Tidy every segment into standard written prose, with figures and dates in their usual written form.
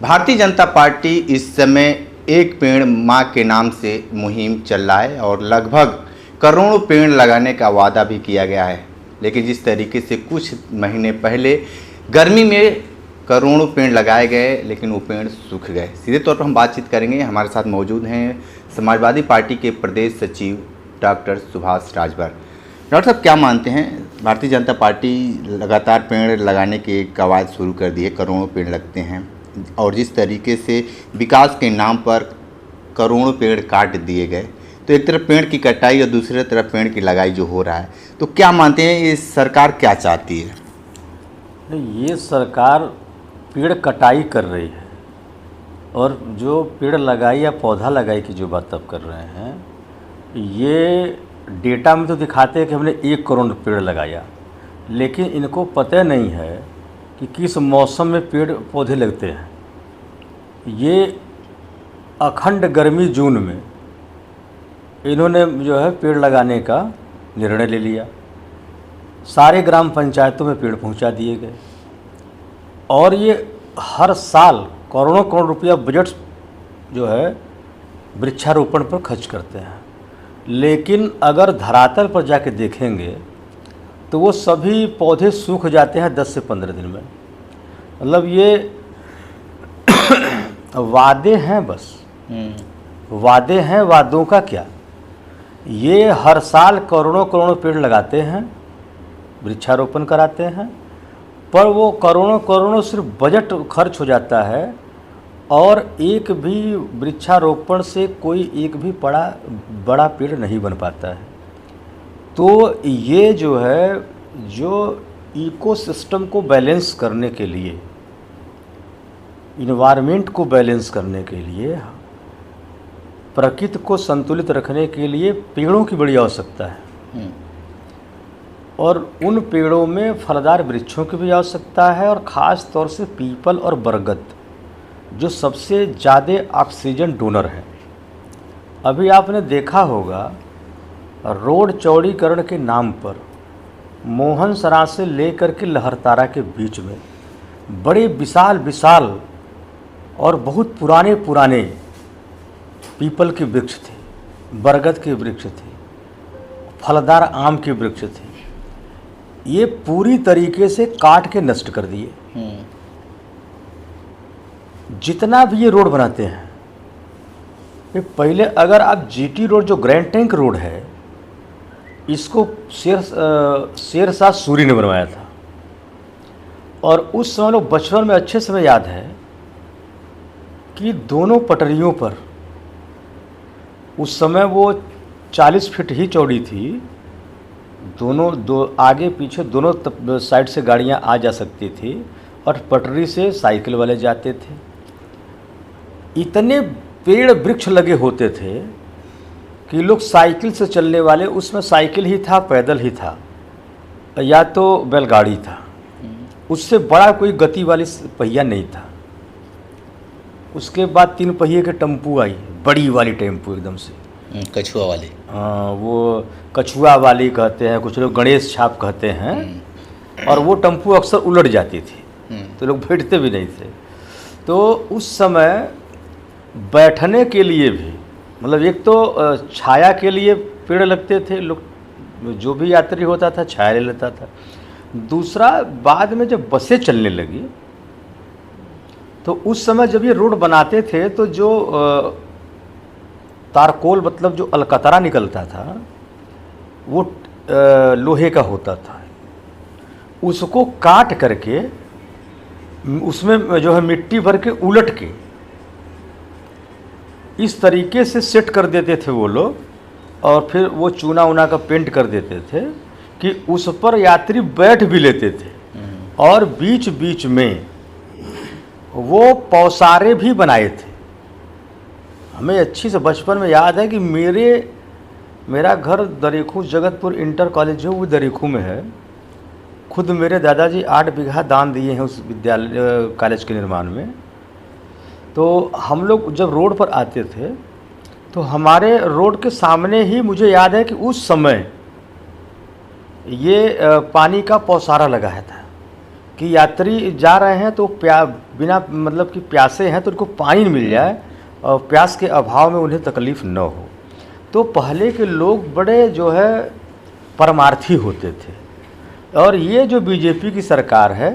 Bharatiya Janata party इस समय एक पेड़ मां के नाम से मुहिम चल रहा है और लगभग करोड़ों पेड़ लगाने का वादा भी किया गया है। लेकिन जिस तरीके से कुछ महीने पहले गर्मी में करोड़ों पेड़ लगाए गए लेकिन वो पेड़ सूख गए। सीधे तौर पर हम बातचीत करेंगे। हमारे साथ मौजूद हैं समाजवादी पार्टी के प्रदेश सचिव डॉक्टर सुभाष राजभर। डॉक्टर साहब, क्या मानते हैं, भारतीय जनता पार्टी लगातार पेड़ लगाने की कवायद शुरू कर दी है, करोड़ों पेड़ लगते हैं और जिस तरीके से विकास के नाम पर करोड़ों पेड़ काट दिए गए, तो एक तरफ पेड़ की कटाई और दूसरी तरफ पेड़ की लगाई जो हो रहा है, तो क्या मानते हैं ये सरकार क्या चाहती है? ये सरकार पेड़ कटाई कर रही है और जो पेड़ लगाई या पौधा लगाई की जो बात आप कर रहे हैं, ये डेटा में तो दिखाते हैं कि हमने 1 करोड़ पेड़ लगाया, लेकिन इनको पता नहीं है कि किस मौसम में पेड़ पौधे लगते हैं। ये अखंड गर्मी जून में इन्होंने जो है पेड़ लगाने का निर्णय ले लिया। सारे ग्राम पंचायतों में पेड़ पहुंचा दिए गए और ये हर साल करोड़ों करोड़ रुपया बजट जो है वृक्षारोपण पर खर्च करते हैं। लेकिन अगर धरातल पर जाके देखेंगे तो वो सभी पौधे सूख जाते हैं 10 से 15 दिन में। मतलब ये वादे हैं, बस वादे हैं, वादों का क्या। ये हर साल करोड़ों करोड़ों पेड़ लगाते हैं, वृक्षारोपण कराते हैं, पर वो करोड़ों करोड़ों सिर्फ बजट खर्च हो जाता है और एक भी वृक्षारोपण से कोई एक भी बड़ा पेड़ नहीं बन पाता है। तो ये जो है, जो इकोसिस्टम को बैलेंस करने के लिए, इन्वायरमेंट को बैलेंस करने के लिए, प्रकृति को संतुलित रखने के लिए पेड़ों की बड़ी आवश्यकता है और उन पेड़ों में फलदार वृक्षों की भी आवश्यकता है और ख़ास तौर से पीपल और बरगद जो सबसे ज़्यादा ऑक्सीजन डोनर है। अभी आपने देखा होगा रोड चौड़ीकरण के नाम पर मोहन सराय से लेकर के लहरतारा के बीच में बड़े विशाल विशाल और बहुत पुराने पुराने पीपल के वृक्ष थे, बरगद के वृक्ष थे, फलदार आम के वृक्ष थे। ये पूरी तरीके से काट के नष्ट कर दिए। जितना भी ये रोड बनाते हैं, ये पहले अगर आप जीटी रोड जो ग्रैंड टैंक रोड है, इसको शेरशाह सूरी ने बनवाया था और उस समय लोग बचपन में अच्छे से याद है कि दोनों पटरियों पर उस समय वो 40 फीट ही चौड़ी थी, दो आगे पीछे दोनों साइड से गाड़ियां आ जा सकती थी और पटरी से साइकिल वाले जाते थे। इतने पेड़ वृक्ष लगे होते थे कि लोग साइकिल से चलने वाले, उसमें साइकिल ही था, पैदल ही था या तो बैलगाड़ी था, उससे बड़ा कोई गति वाली पहिया नहीं था। उसके बाद 3 पहिए के टेम्पू आई, बड़ी वाली टेम्पू एकदम से, कछुआ वाली। हाँ, वो कछुआ वाली कहते हैं, कुछ लोग गणेश छाप कहते हैं। और वो टेम्पू अक्सर उलट जाती थी तो लोग बैठते भी नहीं थे। तो उस समय बैठने के लिए भी, मतलब एक तो छाया के लिए पेड़ लगते थे, लोग जो भी यात्री होता था छाया ले लेता था। दूसरा, बाद में जब बसें चलने लगी तो उस समय जब ये रोड बनाते थे तो जो तारकोल, मतलब जो अलकतरा निकलता था, वो लोहे का होता था। उसको काट करके उसमें जो है मिट्टी भर के उलट के इस तरीके से सेट कर देते थे वो लोग और फिर वो चूना उना का पेंट कर देते थे कि उस पर यात्री बैठ भी लेते थे। और बीच बीच में वो पौसारे भी बनाए थे। हमें अच्छी से बचपन में याद है कि मेरा घर दरीखू, जगतपुर इंटर कॉलेज जो वो दरीखू में है। खुद मेरे दादाजी 8 बीघा दान दिए हैं उस विद्यालय कॉलेज के निर्माण में। तो हम लोग जब रोड पर आते थे तो हमारे रोड के सामने ही मुझे याद है कि उस समय ये पानी का पौसारा लगाया था कि यात्री जा रहे हैं तो बिना मतलब कि प्यासे हैं तो उनको पानी मिल जाए और प्यास के अभाव में उन्हें तकलीफ़ न हो। तो पहले के लोग बड़े जो है परमार्थी होते थे, और ये जो बीजेपी की सरकार है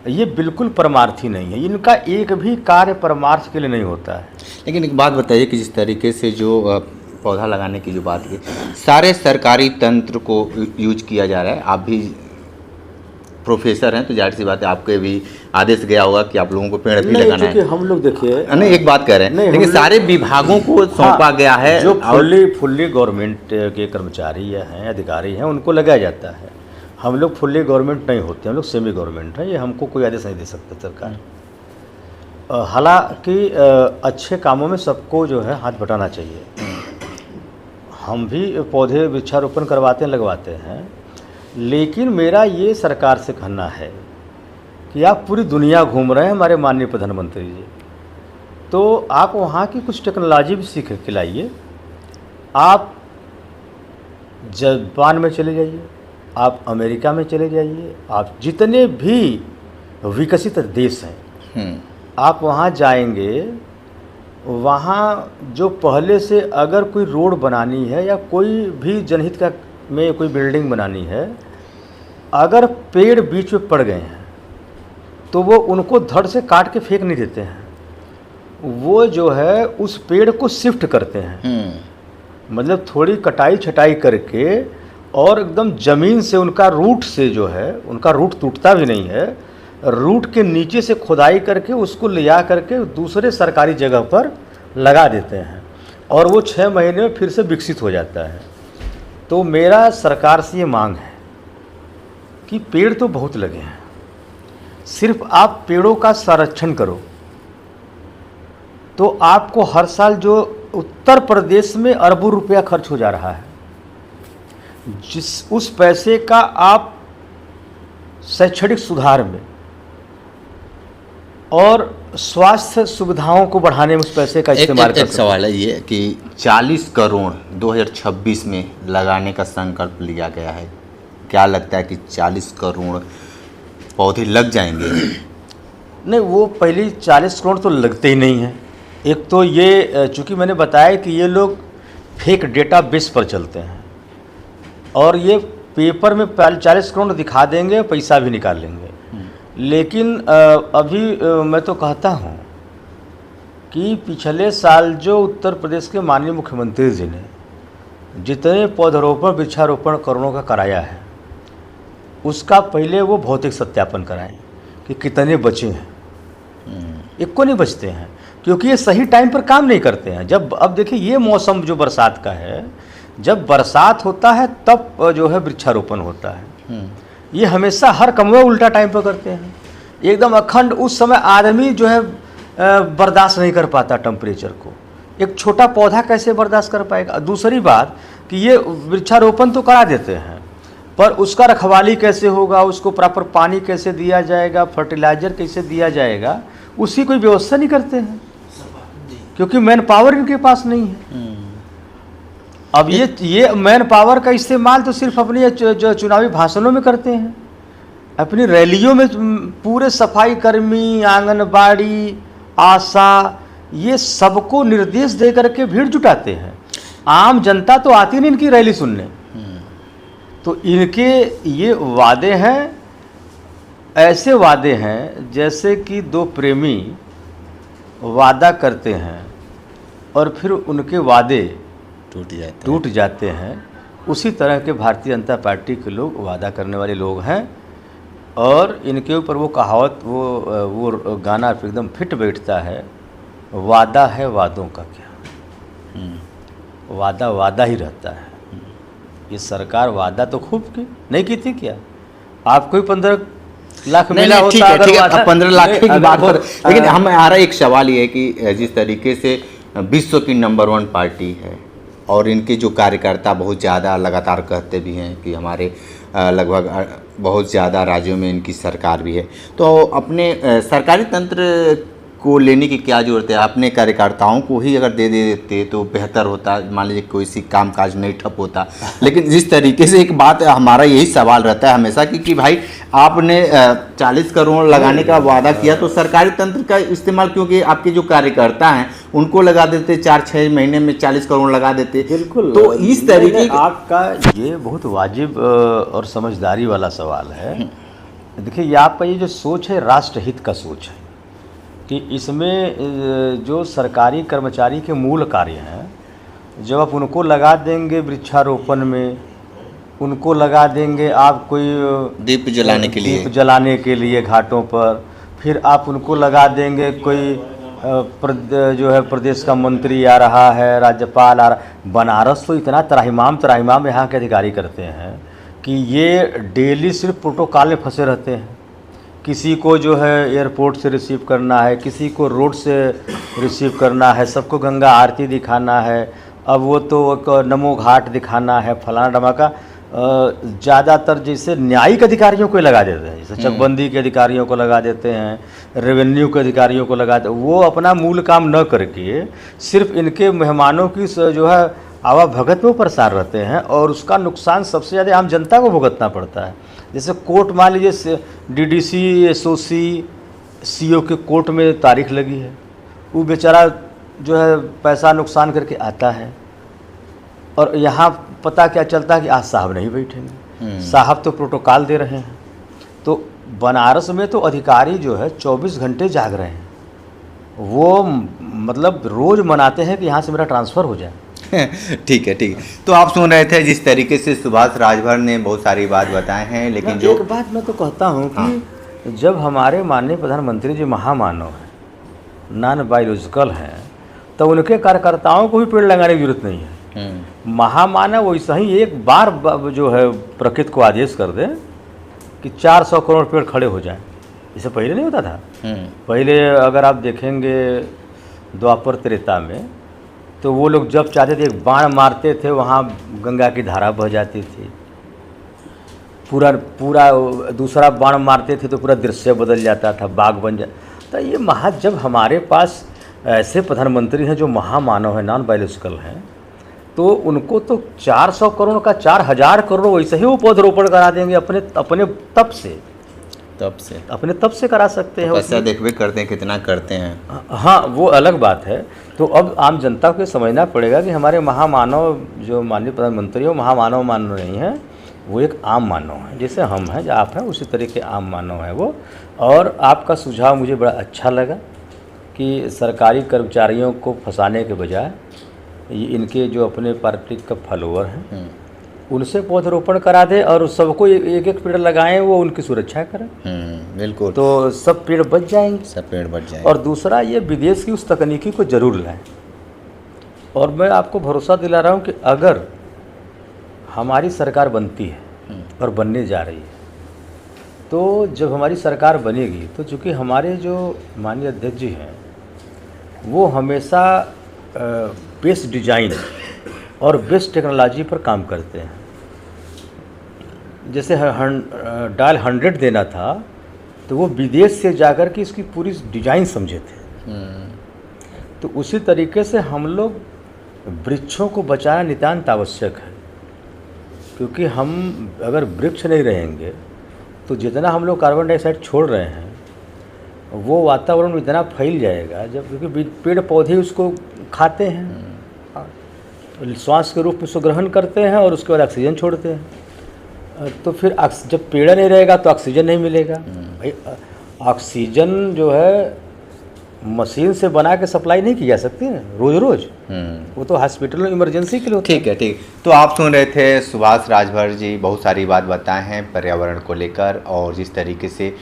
ये बिल्कुल परमार्थी नहीं है। इनका एक भी कार्य परमार्थ के लिए नहीं होता है। लेकिन एक बात बताइए कि जिस तरीके से जो पौधा लगाने की जो बात की, सारे सरकारी तंत्र को यूज किया जा रहा है। आप भी प्रोफेसर हैं तो जाहिर सी बात है आपके भी आदेश गया होगा कि आप लोगों को पेड़ भी लगाना है। हम लोग देखिए, नहीं एक बात कह रहे हैं, लेकिन सारे विभागों को सौंपा गया है। जो फुल्ली गवर्नमेंट के कर्मचारी हैं, अधिकारी हैं, उनको लगाया जाता है। हम लोग फुल्ली गवर्नमेंट नहीं होते, हम लोग सेमी गवर्नमेंट हैं। ये हमको कोई आदेश नहीं दे सकता सरकार। हालांकि अच्छे कामों में सबको जो है हाथ बटाना चाहिए। हम भी पौधे वृक्षारोपण करवाते हैं, लगवाते हैं, लेकिन मेरा ये सरकार से कहना है कि आप पूरी दुनिया घूम रहे हैं हमारे माननीय प्रधानमंत्री जी, तो आप वहाँ की कुछ टेक्नोलॉजी भी सीख के लाइए। आप जापान में चले जाइए, आप अमेरिका में चले जाइए, आप जितने भी विकसित देश हैं आप वहाँ जाएंगे, वहाँ जो पहले से अगर कोई रोड बनानी है या कोई भी जनहित का में कोई बिल्डिंग बनानी है, अगर पेड़ बीच में पड़ गए हैं तो वो उनको धड़ से काट के फेंक नहीं देते हैं, वो जो है उस पेड़ को शिफ्ट करते हैं। मतलब थोड़ी कटाई छटाई करके और एकदम ज़मीन से उनका रूट से जो है, उनका रूट टूटता भी नहीं है, रूट के नीचे से खुदाई करके उसको ले जा करके दूसरे सरकारी जगह पर लगा देते हैं और वो 6 महीने में फिर से विकसित हो जाता है। तो मेरा सरकार से ये मांग है कि पेड़ तो बहुत लगे हैं, सिर्फ आप पेड़ों का संरक्षण करो तो आपको हर साल जो उत्तर प्रदेश में अरबों रुपया खर्च हो जा रहा है, उस पैसे का आप शैक्षणिक सुधार में और स्वास्थ्य सुविधाओं को बढ़ाने में उस पैसे का इस्तेमाल कर सकते हैं। एक सवाल है ये कि 40 करोड़ 2026 में लगाने का संकल्प लिया गया है, क्या लगता है कि 40 करोड़ पौधे लग जाएंगे? नहीं, वो पहले 40 करोड़ तो लगते ही नहीं हैं। एक तो ये चूँकि मैंने बताया कि ये लोग फेक डेटा बेस पर चलते हैं और ये पेपर में 40 करोड़ दिखा देंगे, पैसा भी निकाल लेंगे। लेकिन अभी मैं तो कहता हूँ कि पिछले साल जो उत्तर प्रदेश के माननीय मुख्यमंत्री जी ने जितने पौधारोपण वृक्षारोपण करोड़ों का कराया है, उसका पहले वो भौतिक सत्यापन कराएं कि कितने बचे हैं। एक को नहीं बचते हैं क्योंकि ये सही टाइम पर काम नहीं करते हैं। जब अब देखिए ये मौसम जो बरसात का है, जब बरसात होता है तब जो है वृक्षारोपण होता है। ये हमेशा हर कमवा उल्टा टाइम पर करते हैं, एकदम अखंड। उस समय आदमी जो है बर्दाश्त नहीं कर पाता टेम्परेचर को, एक छोटा पौधा कैसे बर्दाश्त कर पाएगा। दूसरी बात कि ये वृक्षारोपण तो करा देते हैं पर उसका रखवाली कैसे होगा, उसको प्रॉपर पानी कैसे दिया जाएगा, फर्टिलाइज़र कैसे दिया जाएगा, उसकी कोई व्यवस्था नहीं करते हैं क्योंकि मैन पावर इनके पास नहीं है। अब ये मैन पावर का इस्तेमाल तो सिर्फ अपने जो चुनावी भाषणों में करते हैं, अपनी रैलियों में पूरे सफाई कर्मी, आंगनबाड़ी, आशा, ये सबको निर्देश दे करके भीड़ जुटाते हैं। आम जनता तो आती नहीं इनकी रैली सुनने। तो इनके ये वादे हैं, ऐसे वादे हैं जैसे कि दो प्रेमी वादा करते हैं और फिर उनके वादे टूट जाते हैं। उसी तरह के भारतीय जनता पार्टी के लोग वादा करने वाले लोग हैं और इनके ऊपर वो कहावत, वो गाना एकदम फिट बैठता है, वादा है वादों का क्या, वादा वादा ही रहता है। ये सरकार वादा तो खूब की नहीं की थी क्या? आपको ही 15 लाख मिला होता। ठीक है, 15 लाख की बात कर, लेकिन हमारा एक सवाल ये है कि जिस तरीके से विश्व की नंबर 1 पार्टी है और इनके जो कार्यकर्ता बहुत ज़्यादा लगातार कहते भी हैं कि हमारे लगभग बहुत ज़्यादा राज्यों में इनकी सरकार भी है, तो अपने सरकारी तंत्र को लेने की क्या ज़रूरत है? अपने कार्यकर्ताओं को ही अगर दे देते तो बेहतर होता। मान लीजिए कोई सी काम काज नहीं ठप होता। लेकिन जिस तरीके से एक बात हमारा यही सवाल रहता है हमेशा कि भाई आपने 40 करोड़ लगाने का वादा किया तो सरकारी तंत्र का इस्तेमाल, क्योंकि आपके जो कार्यकर्ता हैं उनको लगा देते, 4-6 महीने में 40 करोड़ लगा देते। बिल्कुल। तो इस तरीके आपका ये बहुत वाजिब और समझदारी वाला सवाल है। देखिए, ये आपका ये जो सोच है राष्ट्रहित का सोच है कि इसमें जो सरकारी कर्मचारी के मूल कार्य हैं, जब आप उनको लगा देंगे वृक्षारोपण में, उनको लगा देंगे आप कोई दीप जलाने के लिए, दीप जलाने के लिए घाटों पर, फिर आप उनको लगा देंगे कोई जो है प्रदेश का मंत्री आ रहा है, राज्यपाल आ रहा। बनारस तो इतना त्राहिमाम यहाँ के अधिकारी करते हैं कि ये डेली सिर्फ प्रोटोकॉल में फंसे रहते हैं। किसी को जो है एयरपोर्ट से रिसीव करना है, किसी को रोड से रिसीव करना है, सबको गंगा आरती दिखाना है, अब वो तो नमो घाट दिखाना है, फलाना धमाका। ज़्यादातर जैसे न्यायिक अधिकारियों को लगा देते हैं, जैसे चकबंदी के अधिकारियों को लगा देते हैं, रेवेन्यू के अधिकारियों को लगा देते हैं। वो अपना मूल काम न करके सिर्फ इनके मेहमानों की जो है आवाभगत में परेशान रहते हैं, और उसका नुकसान सबसे ज़्यादा आम जनता को भुगतना पड़ता है। जैसे कोर्ट, मान लीजिए डीडीसी, एसओसी, सीओ के कोर्ट में तारीख लगी है, वो बेचारा जो है पैसा नुकसान करके आता है, और यहाँ पता क्या चलता है कि आज साहब नहीं बैठेंगे, साहब तो प्रोटोकॉल दे रहे हैं। तो बनारस में तो अधिकारी जो है 24 घंटे जाग रहे हैं, वो मतलब रोज़ मनाते हैं कि यहाँ से मेरा ट्रांसफ़र हो जाए। ठीक है। तो आप सुन रहे थे जिस तरीके से सुभाष राजभर ने बहुत सारी बात बताए हैं, लेकिन जो एक बात मैं तो कहता हूँ कि जब हमारे माननीय प्रधानमंत्री जी महामानव हैं, नॉन बायोलॉजिकल हैं, तो उनके कार्यकर्ताओं को भी पेड़ लगाने की जरूरत नहीं है। महामानव वैसा ही एक बार जो है प्रकृति को आदेश कर दे कि 400 करोड़ पेड़ खड़े हो जाएं। इससे पहले नहीं होता था। पहले अगर आप देखेंगे द्वापर त्रेता में, तो वो लोग जब चाहते थे एक बाण मारते थे, वहाँ गंगा की धारा बह जाती थी। पूरा दूसरा बाण मारते थे तो पूरा दृश्य बदल जाता था, बाग बन जाता। तो ये जब हमारे पास ऐसे प्रधानमंत्री हैं जो महामानव हैं, नॉन बायोलॉजिकल हैं, तो उनको तो 400 करोड़ का 4000 करोड़ वैसे ही वो पौधरोपण करा देंगे अपने तप से करा सकते हैं। पैसा देखबे करते हैं कितना करते हैं। हाँ, वो अलग बात है। तो अब आम जनता को समझना पड़ेगा कि हमारे महामानव जो माननीय प्रधानमंत्री हो, महामानव मानव नहीं है, वो एक आम मानव है, जैसे हम हैं, आप हैं, उसी तरह के आम मानव है वो। और आपका सुझाव मुझे बड़ा अच्छा लगा कि सरकारी कर्मचारियों को फंसाने के बजाय ये इनके जो अपने पार्टी का फॉलोअर हैं उनसे पौधरोपण करा दे और सबको एक एक पेड़ लगाएं, वो उनकी सुरक्षा करें। बिल्कुल। तो सब पेड़ बच जाएंगे। और दूसरा, ये विदेश की उस तकनीकी को ज़रूर लाएं। और मैं आपको भरोसा दिला रहा हूँ कि अगर हमारी सरकार बनती है और बनने जा रही है, तो जब हमारी सरकार बनेगी तो चूँकि हमारे जो माननीय अध्यक्ष जी हैं वो हमेशा बेस्ट डिजाइन और बेस्ट टेक्नोलॉजी पर काम करते हैं। जैसे डायल 100 देना था तो वो विदेश से जाकर के इसकी पूरी डिजाइन समझे थे। तो उसी तरीके से हम लोग वृक्षों को बचाना नितांत आवश्यक है, क्योंकि हम अगर वृक्ष नहीं रहेंगे तो जितना हम लोग कार्बन डाइऑक्साइड छोड़ रहे हैं वो वातावरण में इतना फैल जाएगा, जब क्योंकि पेड़ पौधे उसको खाते हैं, श्वास के रूप में उसको ग्रहण करते हैं और उसके बाद ऑक्सीजन छोड़ते हैं। तो फिर जब पेड़ नहीं रहेगा तो ऑक्सीजन नहीं मिलेगा। भाई ऑक्सीजन जो है मशीन से बना के सप्लाई नहीं की जा सकती है रोज़। वो तो हॉस्पिटल में इमरजेंसी के लिए होता है। ठीक है। तो आप सुन रहे थे सुभाष राजभर जी बहुत सारी बात बताए हैं पर्यावरण को लेकर, और जिस तरीके से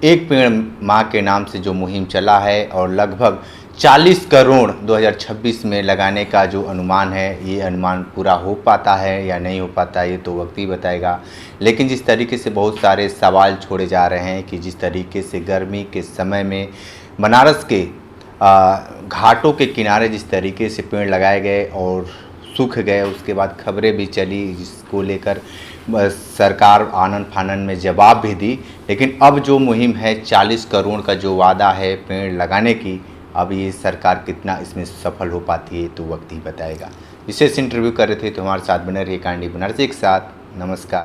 एक पेड़ माँ के नाम से जो मुहिम चला है और लगभग 40 करोड़ 2026 में लगाने का जो अनुमान है, ये अनुमान पूरा हो पाता है या नहीं हो पाता ये तो वक्त ही बताएगा। लेकिन जिस तरीके से बहुत सारे सवाल छोड़े जा रहे हैं कि जिस तरीके से गर्मी के समय में बनारस के घाटों के किनारे जिस तरीके से पेड़ लगाए गए और सूख गए, उसके बाद खबरें भी चली जिसको लेकर सरकार आनन फानन में जवाब भी दी, लेकिन अब जो मुहिम है 40 करोड़ का जो वादा है पेड़ लगाने की, अब ये सरकार कितना इसमें सफल हो पाती है तो वक्त ही बताएगा। विशेष इंटरव्यू कर रहे थे तो हमारे साथ बने रहिए कांडी बनारसी के साथ। नमस्कार।